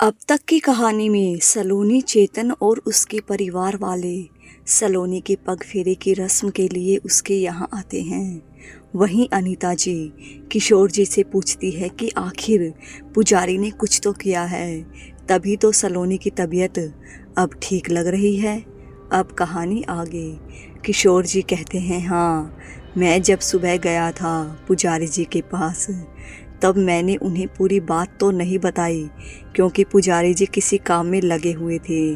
अब तक की कहानी में सलोनी, चेतन और उसके परिवार वाले सलोनी के पग फेरे की रस्म के लिए उसके यहाँ आते हैं। वहीं अनीता जी किशोर जी से पूछती है कि आखिर पुजारी ने कुछ तो किया है, तभी तो सलोनी की तबीयत अब ठीक लग रही है। अब कहानी आगे। किशोर जी कहते हैं, हाँ, मैं जब सुबह गया था पुजारी जी के पास, तब मैंने उन्हें पूरी बात तो नहीं बताई क्योंकि पुजारी जी किसी काम में लगे हुए थे।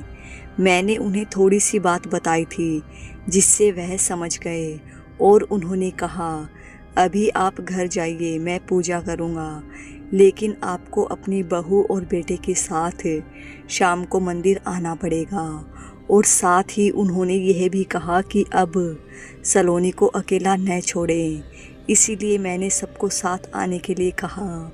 मैंने उन्हें थोड़ी सी बात बताई थी जिससे वह समझ गए और उन्होंने कहा, अभी आप घर जाइए, मैं पूजा करूँगा, लेकिन आपको अपनी बहू और बेटे के साथ शाम को मंदिर आना पड़ेगा। और साथ ही उन्होंने यह भी कहा कि अब सलोनी को अकेला न छोड़ें, इसीलिए मैंने सबको साथ आने के लिए कहा।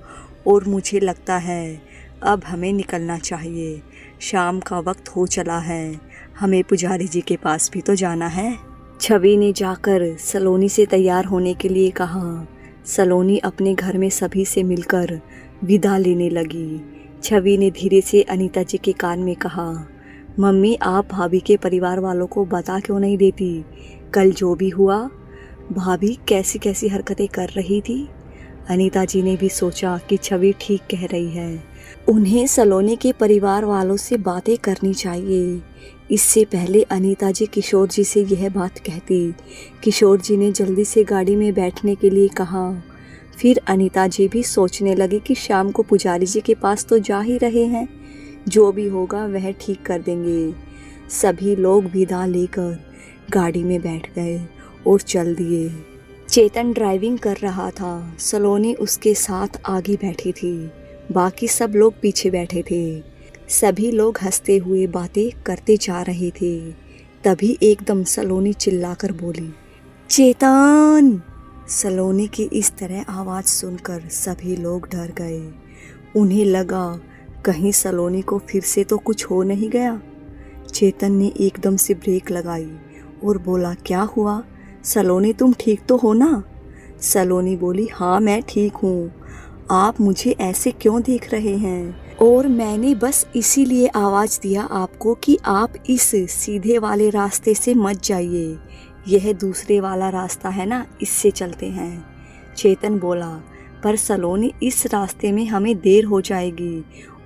और मुझे लगता है अब हमें निकलना चाहिए, शाम का वक्त हो चला है, हमें पुजारी जी के पास भी तो जाना है। छवि ने जाकर सलोनी से तैयार होने के लिए कहा। सलोनी अपने घर में सभी से मिलकर विदा लेने लगी। छवि ने धीरे से अनीता जी के कान में कहा, मम्मी, आप भाभी के परिवार वालों को बता क्यों नहीं देती कल जो भी हुआ? भाभी कैसी कैसी हरकतें कर रही थी। अनीता जी ने भी सोचा कि छवि ठीक कह रही है, उन्हें सलोनी के परिवार वालों से बातें करनी चाहिए। इससे पहले अनीता जी किशोर जी से यह बात कहती, किशोर जी ने जल्दी से गाड़ी में बैठने के लिए कहा। फिर अनीता जी भी सोचने लगी कि शाम को पुजारी जी के पास तो जा ही रहे हैं, जो भी होगा वह ठीक कर देंगे। सभी लोग विदा लेकर गाड़ी में बैठ गए और चल दिए। चेतन ड्राइविंग कर रहा था, सलोनी उसके साथ आगे बैठी थी, बाकी सब लोग पीछे बैठे थे। सभी लोग हंसते हुए बातें करते जा रहे थे। तभी एकदम सलोनी चिल्लाकर बोली, चेतन! सलोनी की इस तरह आवाज़ सुनकर सभी लोग डर गए। उन्हें लगा कहीं सलोनी को फिर से तो कुछ हो नहीं गया। चेतन ने एकदम से ब्रेक लगाई और बोला, क्या हुआ सलोनी, तुम ठीक तो हो ना? सलोनी बोली, हाँ मैं ठीक हूँ, आप मुझे ऐसे क्यों देख रहे हैं? और मैंने बस इसीलिए आवाज़ दिया आपको कि आप इस सीधे वाले रास्ते से मत जाइए, यह दूसरे वाला रास्ता है ना, इससे चलते हैं। चेतन बोला, पर सलोनी, इस रास्ते में हमें देर हो जाएगी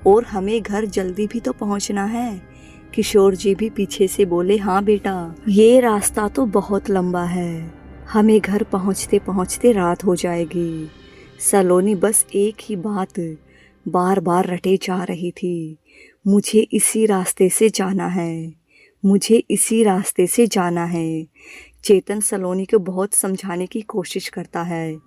और हमें घर जल्दी भी तो पहुंचना है। किशोर जी भी पीछे से बोले, हाँ बेटा, ये रास्ता तो बहुत लंबा है, हमें घर पहुंचते पहुंचते रात हो जाएगी। सलोनी बस एक ही बात बार बार रटे जा रही थी, मुझे इसी रास्ते से जाना है, मुझे इसी रास्ते से जाना है। चेतन सलोनी को बहुत समझाने की कोशिश करता है,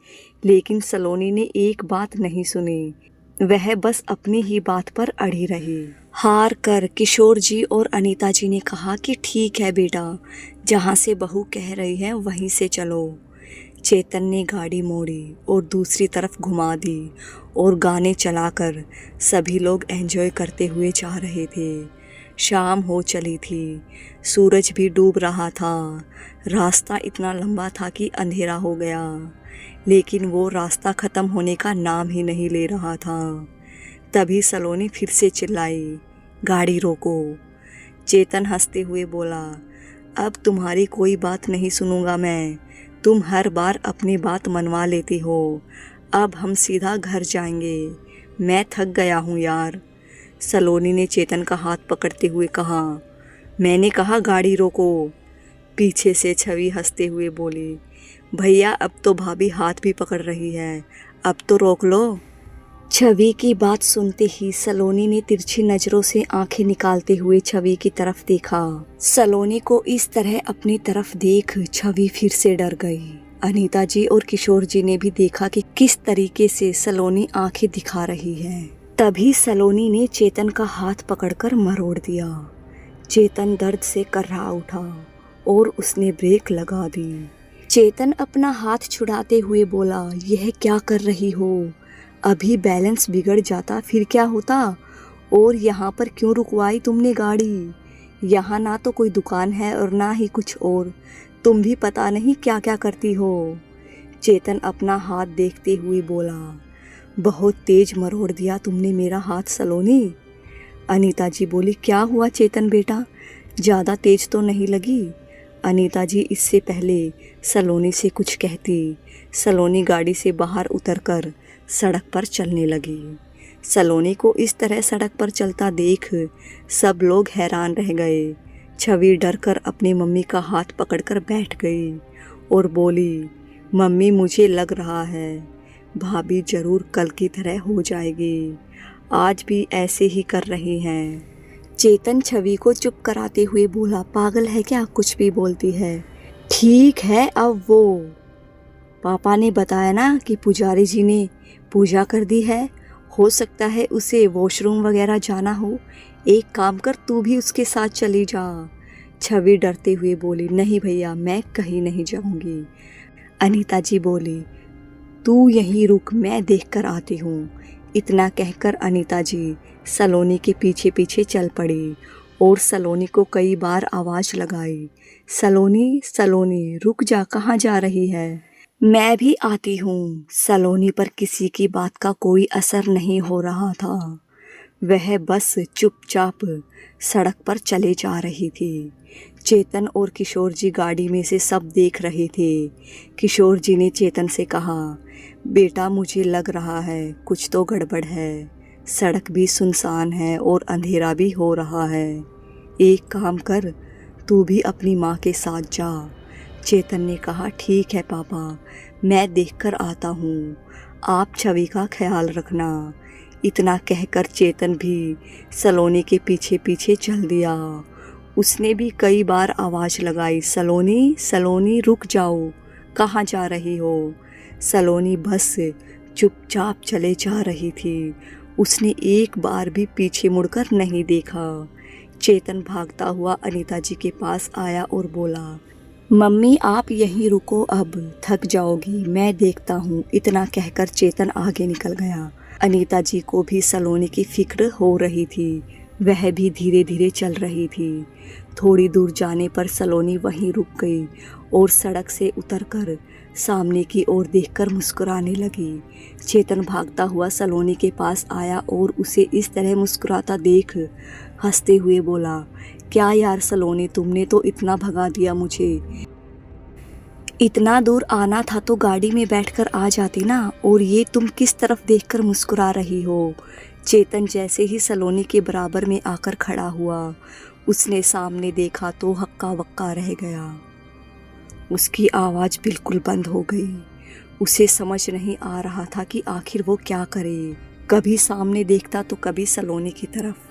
लेकिन सलोनी ने एक बात नहीं सुनी, वह बस अपनी ही बात पर अड़ी रही। हार कर किशोर जी और अनीता जी ने कहा कि ठीक है बेटा, जहाँ से बहू कह रही है वहीं से चलो। चेतन ने गाड़ी मोड़ी और दूसरी तरफ घुमा दी और गाने चलाकर सभी लोग एंजॉय करते हुए जा रहे थे। शाम हो चली थी, सूरज भी डूब रहा था। रास्ता इतना लंबा था कि अंधेरा हो गया, लेकिन वो रास्ता ख़त्म होने का नाम ही नहीं ले रहा था। तभी सलोनी फिर से चिल्लाई, गाड़ी रोको। चेतन हंसते हुए बोला, अब तुम्हारी कोई बात नहीं सुनूंगा मैं, तुम हर बार अपनी बात मनवा लेती हो। अब हम सीधा घर जाएंगे, मैं थक गया हूँ यार। सलोनी ने चेतन का हाथ पकड़ते हुए कहा, मैंने कहा गाड़ी रोको। पीछे से छवि हंसते हुए बोली, भैया अब तो भाभी हाथ भी पकड़ रही है, अब तो रोक लो। छवि की बात सुनते ही सलोनी ने तिरछी नज़रों से आंखें निकालते हुए छवि की तरफ देखा। सलोनी को इस तरह अपनी तरफ देख छवि फिर से डर गई। अनीता जी और किशोर जी ने भी देखा कि किस तरीके से सलोनी आंखें दिखा रही है। तभी सलोनी ने चेतन का हाथ पकड़कर मरोड़ दिया। चेतन दर्द से कर्रा उठा और उसने ब्रेक लगा दी। चेतन अपना हाथ छुड़ाते हुए बोला, यह क्या कर रही हो? अभी बैलेंस बिगड़ जाता फिर क्या होता? और यहाँ पर क्यों रुकवाई तुमने गाड़ी? यहाँ ना तो कोई दुकान है और ना ही कुछ और, तुम भी पता नहीं क्या क्या करती हो। चेतन अपना हाथ देखते हुए बोला, बहुत तेज मरोड़ दिया तुमने मेरा हाथ सलोनी। अनीता जी बोली, क्या हुआ चेतन बेटा, ज़्यादा तेज तो नहीं लगी? अनीता जी इससे पहले सलोनी से कुछ कहती, सलोनी गाड़ी से बाहर उतरकर सड़क पर चलने लगी। सलोनी को इस तरह सड़क पर चलता देख सब लोग हैरान रह गए। छवि डरकर अपनी मम्मी का हाथ पकड़कर बैठ गई और बोली, मम्मी मुझे लग रहा है भाभी ज़रूर कल की तरह हो जाएगी, आज भी ऐसे ही कर रही हैं। चेतन छवि को चुप कराते हुए बोला, पागल है क्या, कुछ भी बोलती है। ठीक है, अब वो पापा ने बताया ना कि पुजारी जी ने पूजा कर दी है, हो सकता है उसे वॉशरूम वगैरह जाना हो, एक काम कर तू भी उसके साथ चली जा। छवि डरते हुए बोली, नहीं भैया मैं कहीं नहीं जाऊंगी। अनीता जी बोली, तू यहीं रुक, मैं देख कर आती हूँ। इतना कहकर अनीता जी सलोनी के पीछे पीछे चल पड़ी और सलोनी को कई बार आवाज़ लगाई, सलोनी सलोनी रुक जा, कहाँ जा रही है? मैं भी आती हूँ। सलोनी पर किसी की बात का कोई असर नहीं हो रहा था, वह बस चुपचाप सड़क पर चले जा रही थी। चेतन और किशोर जी गाड़ी में से सब देख रहे थे। किशोर जी ने चेतन से कहा, बेटा मुझे लग रहा है कुछ तो गड़बड़ है, सड़क भी सुनसान है और अंधेरा भी हो रहा है, एक काम कर तू भी अपनी माँ के साथ जा। चेतन ने कहा, ठीक है पापा, मैं देखकर आता हूँ, आप छवि का ख्याल रखना। इतना कहकर चेतन भी सलोनी के पीछे पीछे चल दिया। उसने भी कई बार आवाज़ लगाई, सलोनी सलोनी रुक जाओ, कहाँ जा रही हो? सलोनी बस चुपचाप चले जा रही थी, उसने एक बार भी पीछे मुड़कर नहीं देखा। चेतन भागता हुआ अनीता जी के पास आया और बोला, मम्मी आप यहीं रुको, अब थक जाओगी, मैं देखता हूँ। इतना कहकर चेतन आगे निकल गया। अनीता जी को भी सलोनी की फिक्र हो रही थी, वह भी धीरे धीरे चल रही थी। थोड़ी दूर जाने पर सलोनी वहीं रुक गई और सड़क से उतरकर सामने की ओर देखकर मुस्कुराने लगी। चेतन भागता हुआ सलोनी के पास आया और उसे इस तरह मुस्कुराता देख हंसते हुए बोला, क्या यार सलोनी, तुमने तो इतना भगा दिया मुझे, इतना दूर आना था तो गाड़ी में बैठकर आ जाती ना, और ये तुम किस तरफ देखकर मुस्कुरा रही हो? चेतन जैसे ही सलोनी के बराबर में आकर खड़ा हुआ, उसने सामने देखा तो हक्का बक्का रह गया। उसकी आवाज़ बिल्कुल बंद हो गई। उसे समझ नहीं आ रहा था कि आखिर वो क्या करे, कभी सामने देखता तो कभी सलोनी की तरफ।